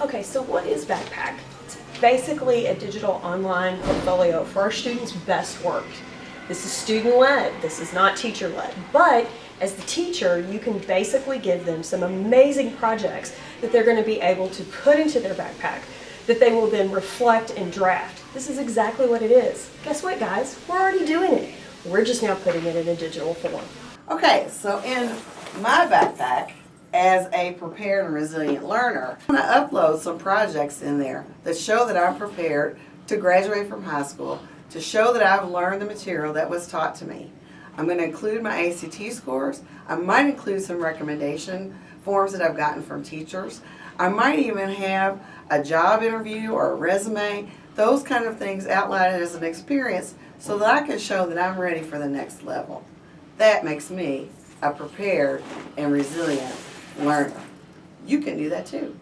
Okay, so what is Backpack? It's basically a digital online portfolio for our students' best work. This is student-led, this is not teacher-led, but as the teacher, you can basically give them some amazing projects that they're going to be able to put into their backpack that they will then reflect and draft. This is exactly what it is. Guess what, guys? We're already doing it. We're just now putting it in a digital form. Okay, so in my backpack, as a prepared and resilient learner, I'm going to upload some projects in there that show that I'm prepared to graduate from high school, to show that I've learned the material that was taught to me. I'm going to include my ACT scores. I might include some recommendation forms that I've gotten from teachers. I might even have a job interview or a resume, those kind of things outlined as an experience so that I can show that I'm ready for the next level. That makes me a prepared and resilient learner. You can do that too.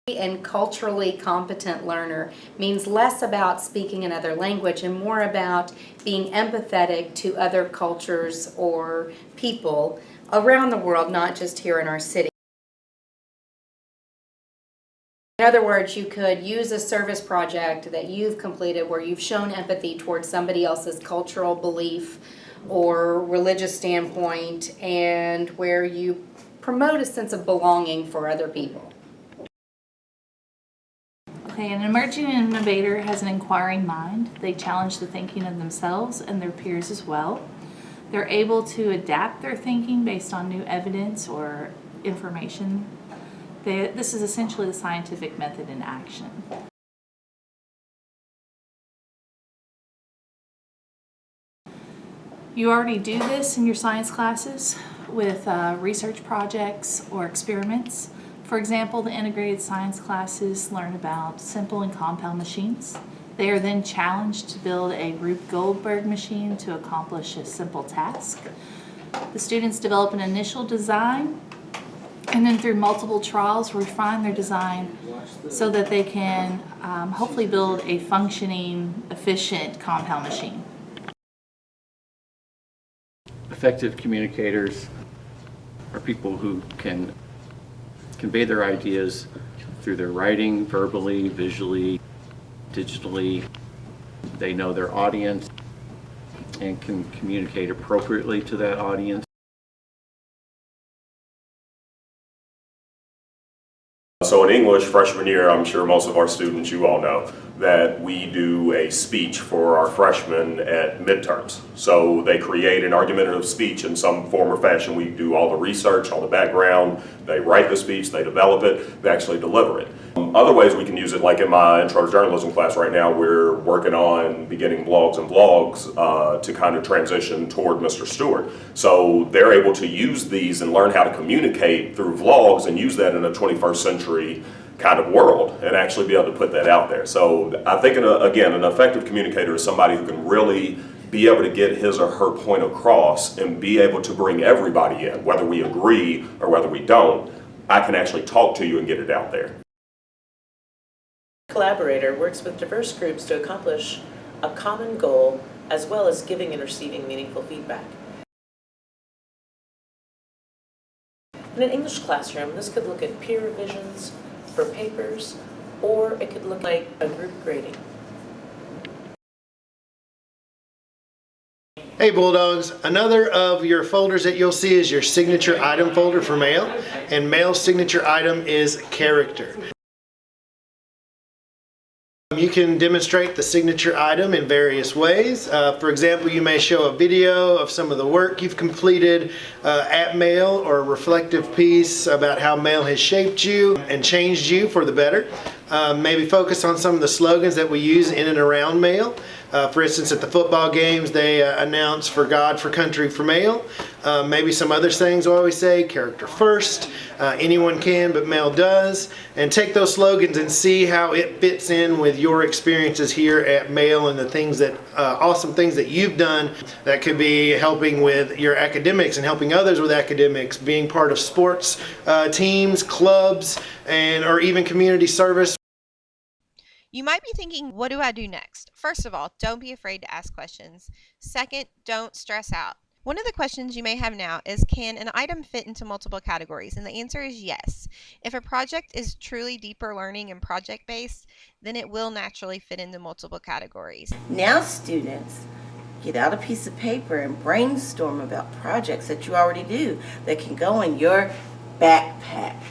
And culturally competent learner means less about speaking another language and more about being empathetic to other cultures or people around the world, not just here in our city. In other words, you could use a service project that you've completed where you've shown empathy towards somebody else's cultural belief or religious standpoint, and where you promote a sense of belonging for other people. Okay, an emerging innovator has an inquiring mind. They challenge the thinking of themselves and their peers as well. They're able to adapt their thinking based on new evidence or information. This is essentially the scientific method in action. You already do this in your science classes with research projects or experiments. For example, the integrated science classes learn about simple and compound machines. They are then challenged to build a Rube Goldberg machine to accomplish a simple task. The students develop an initial design and then through multiple trials refine their design so that they can hopefully build a functioning, efficient compound machine. Effective communicators are people who can convey their ideas through their writing, verbally, visually, digitally. They know their audience and can communicate appropriately to that audience. So in English, freshman year, I'm sure most of our students, you all know, that we do a speech for our freshmen at midterms. So they create an argumentative speech in some form or fashion. We do all the research, all the background, they write the speech, they develop it, they actually deliver it. Other ways we can use it, like in my intro to journalism class right now, we're working on beginning blogs and vlogs to kind of transition toward Mr. Stewart. So they're able to use these and learn how to communicate through vlogs and use that in a 21st century kind of world and actually be able to put that out there. So I think, again, an effective communicator is somebody who can really be able to get his or her point across and be able to bring everybody in, whether we agree or whether we don't. I can actually talk to you and get it out there. Collaborator works with diverse groups to accomplish a common goal as well as giving and receiving meaningful feedback. In an English classroom, this could look at peer revisions for papers, or it could look like a group grading. Hey Bulldogs, another of your folders that you'll see is your signature item folder for mail, and mail's signature item is character. You can demonstrate the signature item in various ways. For example, you may show a video of some of the work you've completed at Mail, or a reflective piece about how Mail has shaped you and changed you for the better. Maybe focus on some of the slogans that we use in and around Mail. For instance, at the football games, they announce "For God, for Country, for Mail." Maybe some other things I always say: character first, anyone can, but Mail does. And take those slogans and see how it fits in with your experiences here at Mail and the things that, awesome things that you've done that could be helping with your academics and helping others with academics, being part of sports teams, clubs, or even community service. You might be thinking, what do I do next? First of all, don't be afraid to ask questions. Second, don't stress out. One of the questions you may have now is, can an item fit into multiple categories? And the answer is yes. If a project is truly deeper learning and project-based, then it will naturally fit into multiple categories. Now students, get out a piece of paper and brainstorm about projects that you already do that can go in your backpack.